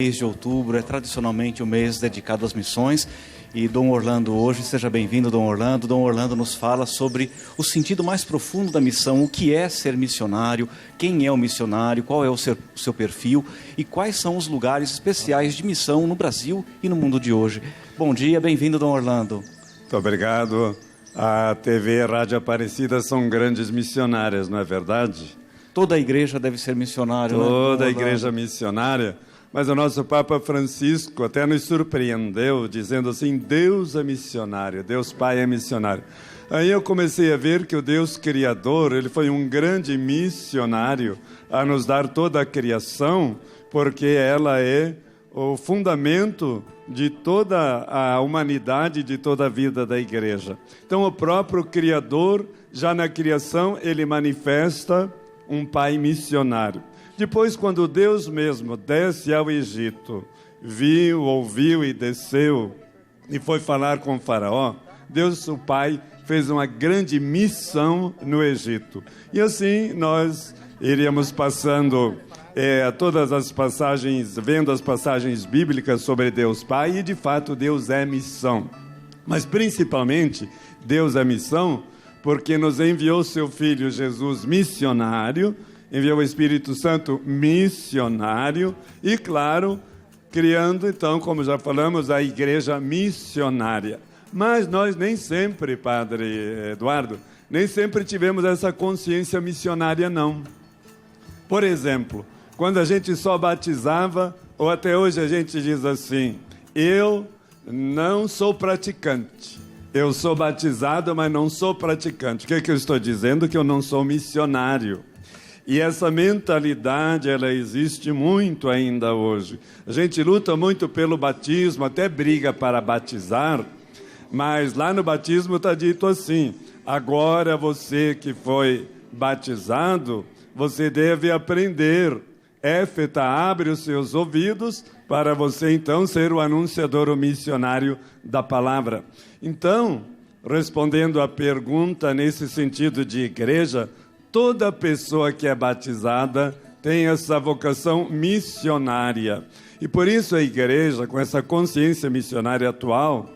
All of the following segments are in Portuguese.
Mês de outubro é tradicionalmente o mês dedicado às missões e Dom Orlando hoje, seja bem-vindo, Dom Orlando. Dom Orlando nos fala sobre o sentido mais profundo da missão, o que é ser missionário, quem é o missionário, qual é o seu perfil e quais são os lugares especiais de missão no Brasil e no mundo de hoje. Bom dia, bem-vindo, Dom Orlando. Muito obrigado. A TV e a Rádio Aparecida são grandes missionárias, não é verdade? Toda a igreja deve ser missionária, né? Toda a igreja missionária. Mas o nosso Papa Francisco até nos surpreendeu, dizendo assim, Deus é missionário, Deus Pai é missionário. Aí eu comecei a ver que o Deus Criador, ele foi um grande missionário a nos dar toda a criação, porque ela é o fundamento de toda a humanidade, de toda a vida da igreja. Então o próprio Criador, já na criação, ele manifesta um Pai missionário. Depois, quando Deus mesmo desce ao Egito, viu, ouviu e desceu, e foi falar com o faraó, Deus, o Pai, fez uma grande missão no Egito. E assim nós iríamos passando todas as passagens, vendo as passagens bíblicas sobre Deus Pai, e de fato Deus é missão. Mas principalmente, Deus é missão porque nos enviou seu Filho Jesus missionário, enviou o Espírito Santo missionário e, claro, criando, então, como já falamos, a igreja missionária. Mas nós nem sempre, Padre Eduardo, nem sempre tivemos essa consciência missionária, não. Por exemplo, quando a gente só batizava, ou até hoje a gente diz assim, eu não sou praticante. Eu sou batizado, mas não sou praticante. O que eu estou dizendo? Que eu não sou missionário. E essa mentalidade, ela existe muito ainda hoje. A gente luta muito pelo batismo, até briga para batizar, mas lá no batismo está dito assim, agora você que foi batizado, você deve aprender. Éfeta, abre os seus ouvidos para você então ser o anunciador, o missionário da palavra. Então, respondendo à pergunta nesse sentido de igreja, toda pessoa que é batizada tem essa vocação missionária. E por isso a igreja, com essa consciência missionária atual,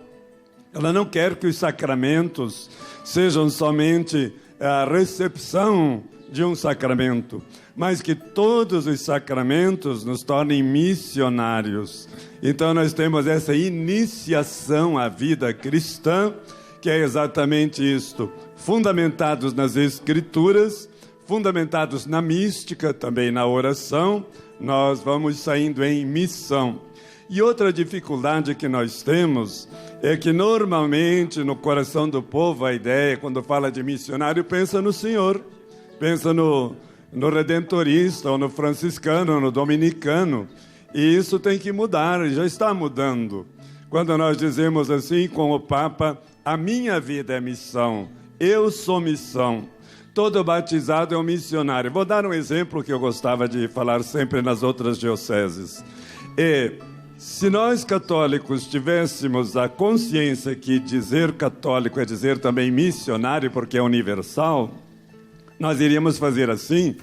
ela não quer que os sacramentos sejam somente a recepção de um sacramento, mas que todos os sacramentos nos tornem missionários. Então nós temos essa iniciação à vida cristã, que é exatamente isto, fundamentados nas Escrituras, fundamentados na mística, também na oração, nós vamos saindo em missão. E outra dificuldade que nós temos é que normalmente no coração do povo a ideia, quando fala de missionário, pensa no Senhor, pensa no redentorista, ou no franciscano, ou no dominicano, e isso tem que mudar, e já está mudando. Quando nós dizemos assim com o Papa, a minha vida é missão, eu sou missão. Todo batizado é um missionário. Vou dar um exemplo que eu gostava de falar sempre nas outras dioceses. Se nós católicos tivéssemos a consciência que dizer católico é dizer também missionário, porque é universal, nós iríamos fazer assim,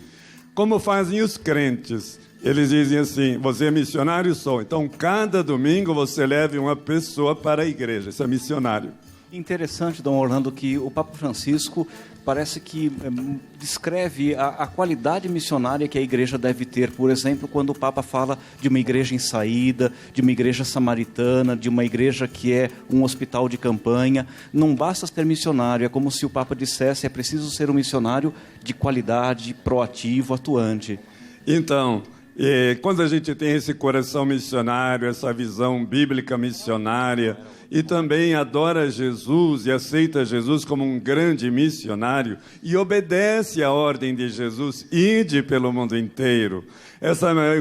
como fazem os crentes. Eles dizem assim, você é missionário? Sou. Então, cada domingo você leve uma pessoa para a igreja. Isso é missionário. Interessante, Dom Orlando, que o Papa Francisco parece que descreve a qualidade missionária que a igreja deve ter. Por exemplo, quando o Papa fala de uma igreja em saída, de uma igreja samaritana, de uma igreja que é um hospital de campanha, não basta ser missionário, é como se o Papa dissesse, é preciso ser um missionário de qualidade, proativo, atuante. Então, quando a gente tem esse coração missionário, essa visão bíblica missionária, e também adora Jesus e aceita Jesus como um grande missionário e obedece à ordem de Jesus, ide pelo mundo inteiro.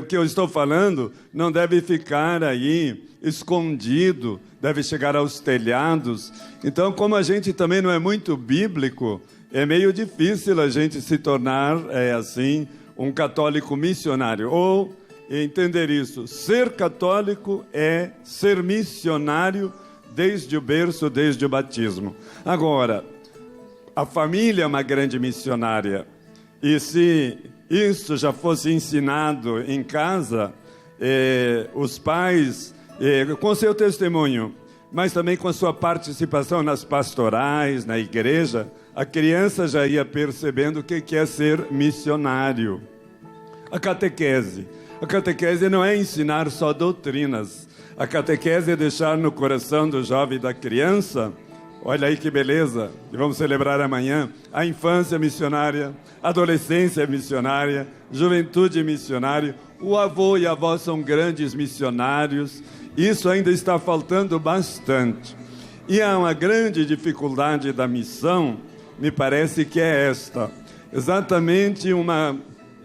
O que eu estou falando não deve ficar aí escondido, deve chegar aos telhados. Então, como a gente também não é muito bíblico, é meio difícil a gente se tornar assim um católico missionário, ou entender isso, ser católico é ser missionário desde o berço, desde o batismo. Agora, a família é uma grande missionária, e se isso já fosse ensinado em casa, os pais, com seu testemunho, mas também com a sua participação nas pastorais, na igreja, a criança já ia percebendo o que é ser missionário. A catequese. A catequese não é ensinar só doutrinas. A catequese é deixar no coração do jovem e da criança, olha aí que beleza, e vamos celebrar amanhã, a infância missionária, a adolescência missionária, juventude missionária. O avô e a avó são grandes missionários. Isso ainda está faltando bastante. E há uma grande dificuldade da missão, me parece que é esta. Exatamente uma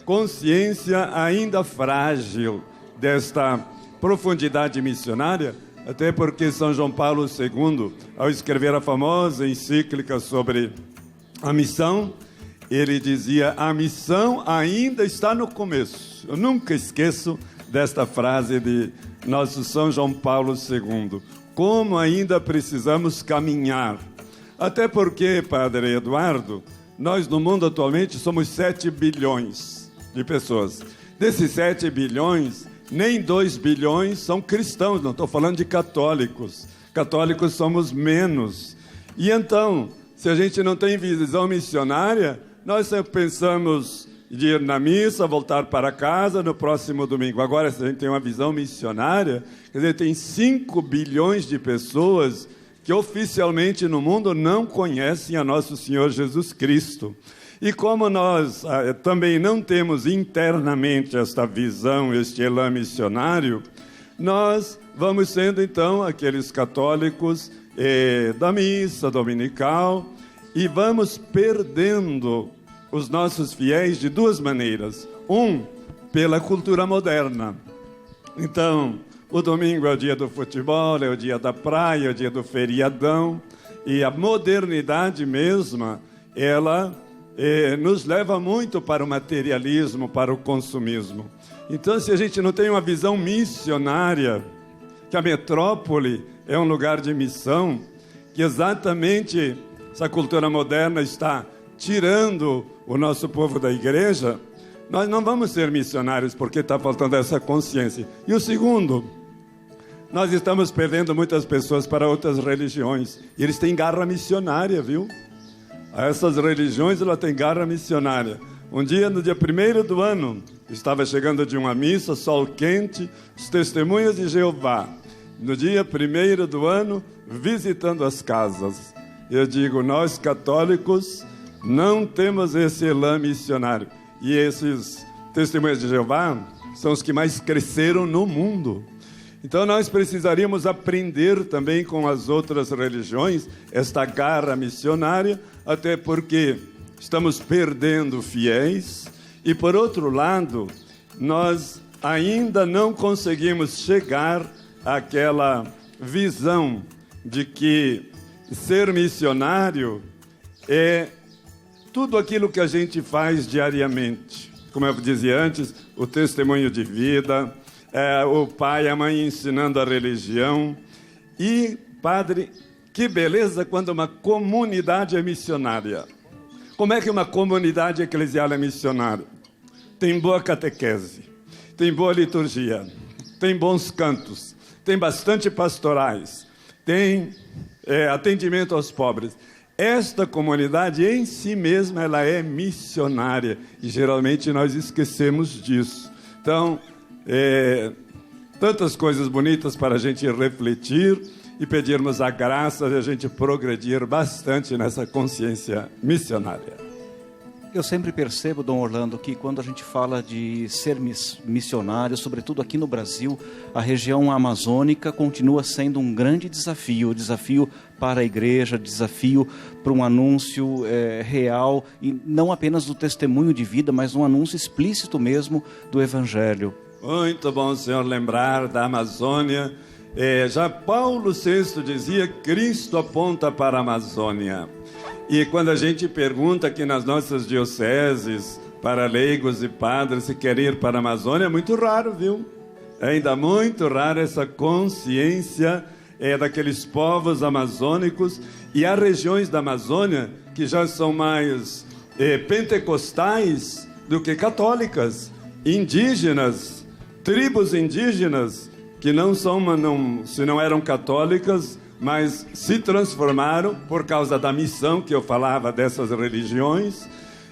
consciência ainda frágil desta profundidade missionária, até porque São João Paulo II, ao escrever a famosa encíclica sobre a missão, ele dizia: a missão ainda está no começo. Eu nunca esqueço desta frase de nosso São João Paulo II. Como ainda precisamos caminhar. Até porque, Padre Eduardo, nós no mundo atualmente somos 7 bilhões de pessoas. Desses 7 bilhões, nem 2 bilhões são cristãos, não estou falando de católicos. Católicos somos menos. E então, se a gente não tem visão missionária, nós sempre pensamos de ir na missa, voltar para casa no próximo domingo. Agora, se a gente tem uma visão missionária, quer dizer, tem 5 bilhões de pessoas que oficialmente no mundo não conhecem a nosso Senhor Jesus Cristo. E como nós também não temos internamente esta visão, este elan missionário, nós vamos sendo então aqueles católicos da missa dominical e vamos perdendo os nossos fiéis de duas maneiras. Pela cultura moderna. Então, o domingo é o dia do futebol, é o dia da praia, é o dia do feriadão. E a modernidade mesma, ela nos leva muito para o materialismo, para o consumismo. Então, se a gente não tem uma visão missionária, que a metrópole é um lugar de missão, que exatamente essa cultura moderna está tirando o nosso povo da igreja, nós não vamos ser missionários, porque está faltando essa consciência. E o segundo, nós estamos perdendo muitas pessoas para outras religiões. E eles têm garra missionária, viu? Essas religiões, ela tem garra missionária. Um dia, no dia 1º do ano, estava chegando de uma missa, sol quente, os testemunhas de Jeová. No dia 1º do ano, visitando as casas. Eu digo, nós católicos não temos esse elan missionário. E esses testemunhas de Jeová são os que mais cresceram no mundo. Então nós precisaríamos aprender também com as outras religiões esta garra missionária, até porque estamos perdendo fiéis. E por outro lado, nós ainda não conseguimos chegar àquela visão de que ser missionário é tudo aquilo que a gente faz diariamente. Como eu dizia antes, o testemunho de vida, o pai e a mãe ensinando a religião. E, padre, que beleza quando uma comunidade é missionária. Como é que uma comunidade eclesial é missionária? Tem boa catequese, tem boa liturgia, tem bons cantos, tem bastante pastorais, tem atendimento aos pobres. Esta comunidade em si mesma, ela é missionária. E geralmente nós esquecemos disso. Então, tantas coisas bonitas para a gente refletir e pedirmos a graça de a gente progredir bastante nessa consciência missionária. Eu sempre percebo, Dom Orlando, que quando a gente fala de ser missionário, sobretudo aqui no Brasil, a região amazônica continua sendo um grande desafio para a igreja, desafio para um anúncio real, e não apenas do testemunho de vida, mas um anúncio explícito mesmo do Evangelho. Muito bom o senhor lembrar da Amazônia. Já Paulo VI dizia, Cristo aponta para a Amazônia. E quando a gente pergunta aqui nas nossas dioceses, para leigos e padres, se querem ir para a Amazônia, é muito raro, viu? É ainda muito raro essa consciência daqueles povos amazônicos. E há regiões da Amazônia que já são mais pentecostais do que católicas, indígenas. tribos indígenas que se não eram católicas, mas se transformaram por causa da missão que eu falava dessas religiões,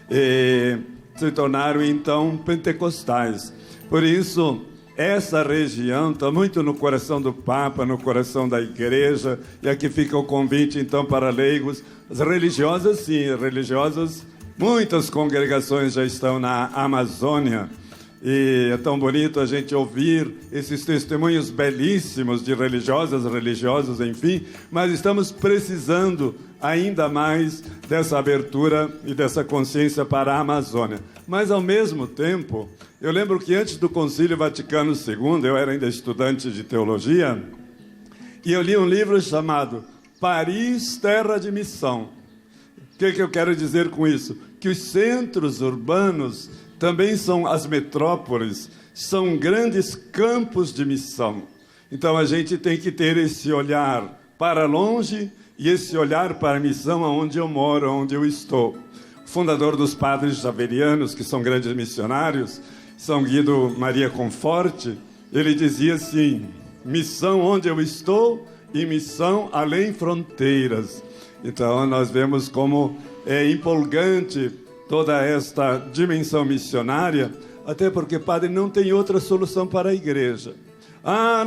e se tornaram então pentecostais. Por isso, essa região está muito no coração do Papa, no coração da Igreja, e aqui fica o convite então para leigos. As religiosas, sim, religiosas, muitas congregações já estão na Amazônia, e é tão bonito a gente ouvir esses testemunhos belíssimos de religiosos, enfim, mas estamos precisando ainda mais dessa abertura e dessa consciência para a Amazônia. Mas, ao mesmo tempo, eu lembro que antes do Concílio Vaticano II, eu era ainda estudante de teologia, e eu li um livro chamado Paris, Terra de Missão. O que eu quero dizer com isso? Que os centros urbanos também são as metrópoles, são grandes campos de missão. Então a gente tem que ter esse olhar para longe e esse olhar para a missão aonde eu moro, onde eu estou. O fundador dos Padres Javerianos, que são grandes missionários, São Guido Maria Conforte, ele dizia assim: missão onde eu estou e missão além fronteiras. Então nós vemos como é empolgante toda esta dimensão missionária, até porque, padre, não tem outra solução para a igreja.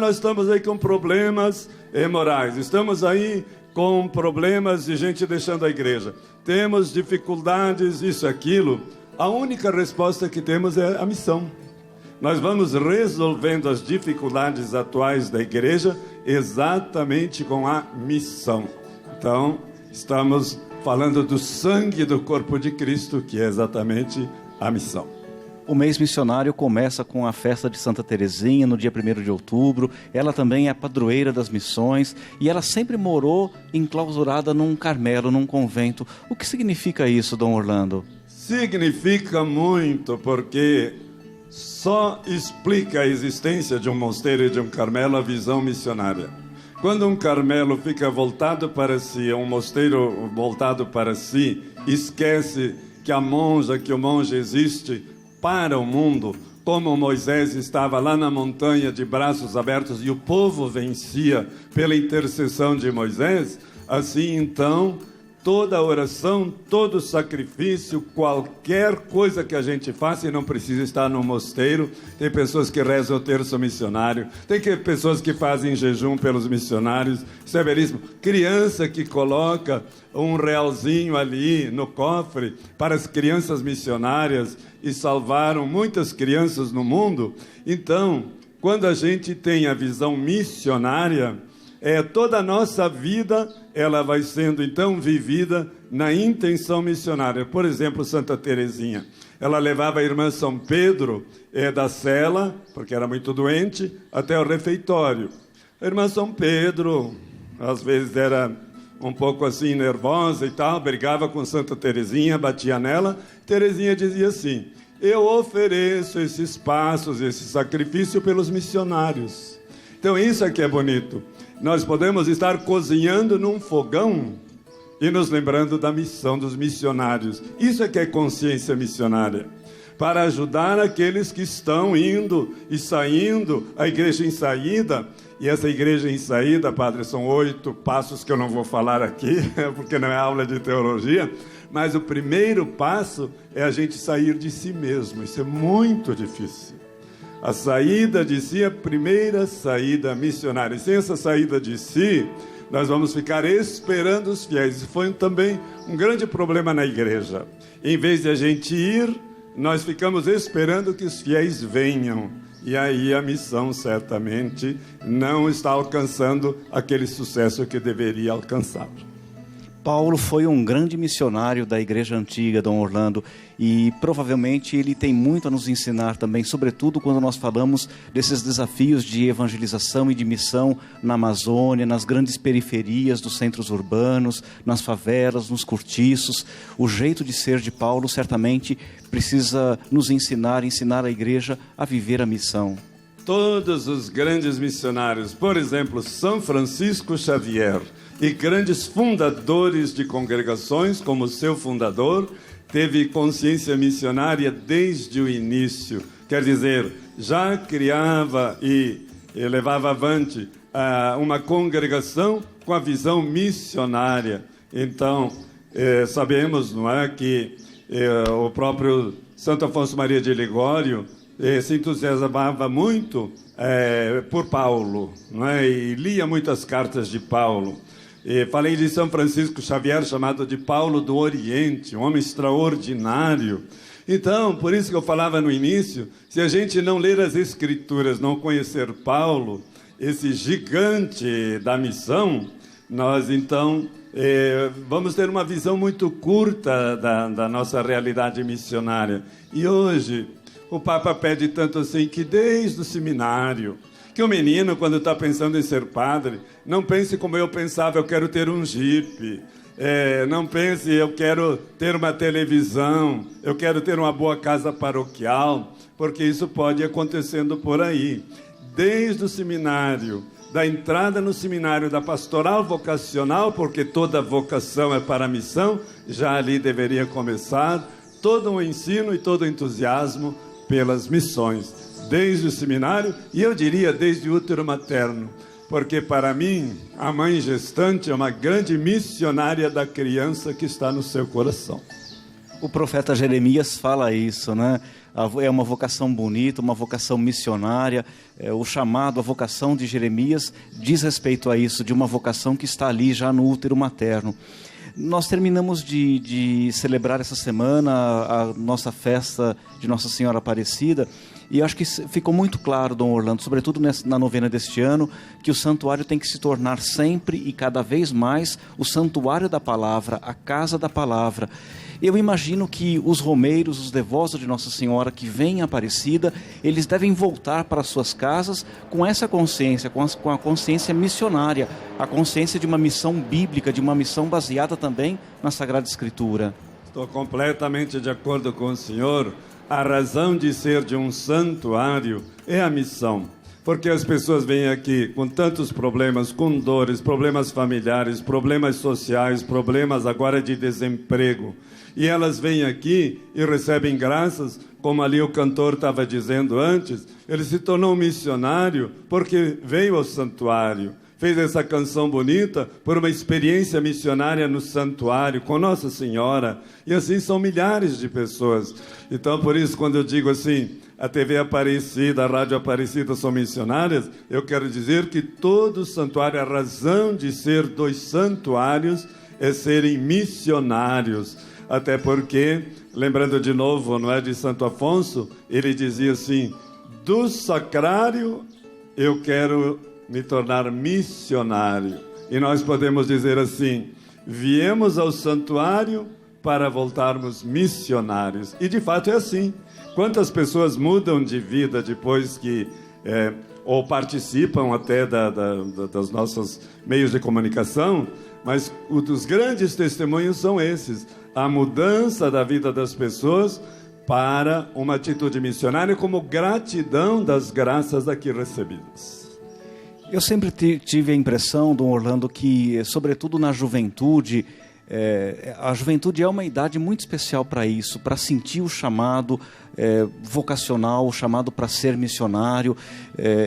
Nós estamos aí com problemas morais, estamos aí com problemas de gente deixando a igreja, temos dificuldades, isso, aquilo. A única resposta que temos é a missão. Nós vamos resolvendo as dificuldades atuais da igreja exatamente com a missão. Então, estamos falando do sangue do corpo de Cristo, que é exatamente a missão. O mês missionário começa com a festa de Santa Teresinha, no dia 1º de outubro. Ela também é a padroeira das missões e ela sempre morou enclausurada num Carmelo, num convento. O que significa isso, Dom Orlando? Significa muito, porque só explica a existência de um mosteiro e de um Carmelo a visão missionária. Quando um Carmelo fica voltado para si, um mosteiro voltado para si, esquece que a monja, que o monge existe para o mundo, como Moisés estava lá na montanha de braços abertos e o povo vencia pela intercessão de Moisés, assim então toda oração, todo sacrifício, qualquer coisa que a gente faça, e não precisa estar no mosteiro. Tem pessoas que rezam o terço missionário, tem pessoas que fazem jejum pelos missionários, isso é belíssimo. Criança que coloca um realzinho ali no cofre para as crianças missionárias, e salvaram muitas crianças no mundo. Então, quando a gente tem a visão missionária, toda a nossa vida ela vai sendo então vivida na intenção missionária. Por exemplo, Santa Teresinha, ela levava a irmã São Pedro da cela, porque era muito doente, até o refeitório. A irmã São Pedro, às vezes era um pouco assim nervosa e tal, brigava com Santa Teresinha, batia nela. Teresinha dizia assim: eu ofereço esses passos, esse sacrifício pelos missionários. Então isso aqui é bonito. Nós podemos estar cozinhando num fogão e nos lembrando da missão dos missionários. Isso é que é consciência missionária. Para ajudar aqueles que estão indo e saindo, a igreja em saída. E essa igreja em saída, padre, são 8 passos que eu não vou falar aqui, porque não é aula de teologia. Mas o primeiro passo é a gente sair de si mesmo. Isso é muito difícil. A saída de si é a primeira saída missionária. E sem essa saída de si, nós vamos ficar esperando os fiéis. Isso foi também um grande problema na igreja. Em vez de a gente ir, nós ficamos esperando que os fiéis venham. E aí a missão certamente não está alcançando aquele sucesso que deveria alcançar. Paulo foi um grande missionário da Igreja Antiga, Dom Orlando, e provavelmente ele tem muito a nos ensinar também, sobretudo quando nós falamos desses desafios de evangelização e de missão na Amazônia, nas grandes periferias dos centros urbanos, nas favelas, nos cortiços. O jeito de ser de Paulo certamente precisa nos ensinar a Igreja a viver a missão. Todos os grandes missionários, por exemplo, São Francisco Xavier, e grandes fundadores de congregações, como seu fundador, teve consciência missionária desde o início. Quer dizer, já criava e levava avante uma congregação com a visão missionária. Então, sabemos, não é, que o próprio Santo Afonso Maria de Ligório se entusiasmava muito por Paulo, não é? E lia muitas cartas de Paulo. Falei de São Francisco Xavier, chamado de Paulo do Oriente, um homem extraordinário. Então, por isso que eu falava no início, se a gente não ler as Escrituras, não conhecer Paulo, esse gigante da missão, nós então vamos ter uma visão muito curta da nossa realidade missionária. E hoje o Papa pede tanto assim que desde o seminário, que o menino, quando está pensando em ser padre, não pense como eu pensava, eu quero ter um jipe. Não pense, eu quero ter uma televisão, eu quero ter uma boa casa paroquial, porque isso pode ir acontecendo por aí. Desde o seminário, da entrada no seminário, da pastoral vocacional, porque toda vocação é para a missão, já ali deveria começar todo o ensino e todo o entusiasmo pelas missões. Desde o seminário, e eu diria desde o útero materno, porque para mim a mãe gestante é uma grande missionária da criança que está no seu coração. O profeta Jeremias fala isso, né? É uma vocação bonita, uma vocação missionária. O chamado, a vocação de Jeremias diz respeito a isso, de uma vocação que está ali já no útero materno. Nós terminamos de celebrar essa semana a nossa festa de Nossa Senhora Aparecida, e acho que ficou muito claro, Dom Orlando, sobretudo na novena deste ano, que o santuário tem que se tornar sempre e cada vez mais o santuário da palavra, a casa da palavra. Eu imagino que os romeiros, os devotos de Nossa Senhora que vêm à Aparecida, eles devem voltar para suas casas com essa consciência, com a consciência missionária, a consciência de uma missão bíblica, de uma missão baseada também na Sagrada Escritura. Estou completamente de acordo com o senhor. A razão de ser de um santuário é a missão. Porque as pessoas vêm aqui com tantos problemas, com dores, problemas familiares, problemas sociais, problemas agora de desemprego. E elas vêm aqui e recebem graças, como ali o cantor estava dizendo antes. Ele se tornou um missionário porque veio ao santuário. Fez essa canção bonita por uma experiência missionária no santuário, com Nossa Senhora. E assim são milhares de pessoas. Então, por isso, quando eu digo assim, a TV Aparecida, a Rádio Aparecida são missionárias, eu quero dizer que todo santuário, a razão de ser dos santuários é serem missionários. Até porque, lembrando de novo, não é, de Santo Afonso, ele dizia assim, do sacrário eu quero me tornar missionário. E nós podemos dizer assim, viemos ao santuário para voltarmos missionários. E de fato é assim. Quantas pessoas mudam de vida depois que ou participam até dos nossos meios de comunicação, mas os grandes testemunhos são esses. A mudança da vida das pessoas para uma atitude missionária como gratidão das graças aqui recebidas. Eu sempre tive a impressão, Dom Orlando, que, sobretudo na juventude, a juventude é uma idade muito especial para isso, para sentir o chamado vocacional, o chamado para ser missionário.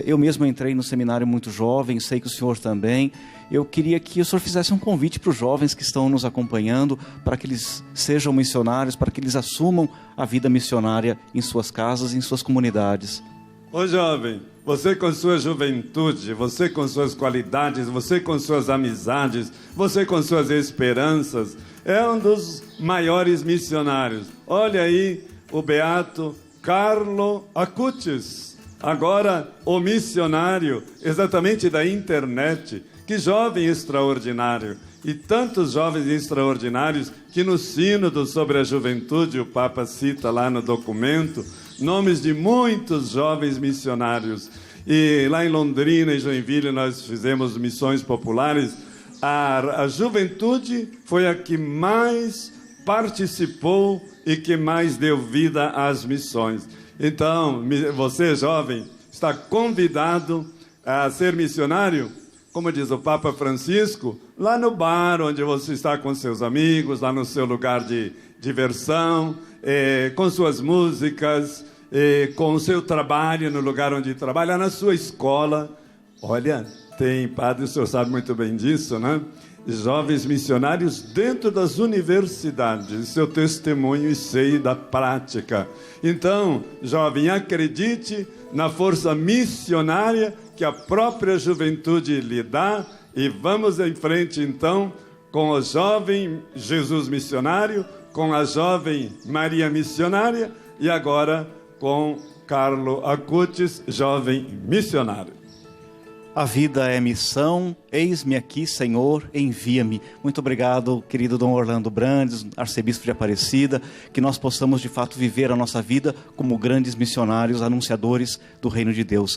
Eu mesmo entrei no seminário muito jovem, sei que o senhor também. Eu queria que o senhor fizesse um convite para os jovens que estão nos acompanhando, para que eles sejam missionários, para que eles assumam a vida missionária em suas casas e em suas comunidades. Ô jovem, você com sua juventude, você com suas qualidades, você com suas amizades, você com suas esperanças, é um dos maiores missionários. Olha aí o beato Carlo Acutis, agora o missionário exatamente da internet. Que jovem extraordinário! E tantos jovens extraordinários que no sínodo sobre a juventude, o Papa cita lá no documento, nomes de muitos jovens missionários. E lá em Londrina e Joinville nós fizemos missões populares. A juventude foi a que mais participou e que mais deu vida às missões. Então, você jovem, está convidado a ser missionário, como diz o Papa Francisco, lá no bar onde você está com seus amigos, lá no seu lugar de diversão, com suas músicas, com o seu trabalho, no lugar onde trabalha, na sua escola. Olha, tem, padre, o senhor sabe muito bem disso, né? Jovens missionários dentro das universidades, seu testemunho e sei da prática. Então, jovem, acredite na força missionária que a própria juventude lhe dá e vamos em frente, então, com o jovem Jesus missionário, com a jovem Maria missionária e agora com Carlo Acutis, jovem missionário. A vida é missão, eis-me aqui, Senhor, envia-me. Muito obrigado, querido Dom Orlando Brandes, arcebispo de Aparecida, que nós possamos de fato viver a nossa vida como grandes missionários, anunciadores do reino de Deus.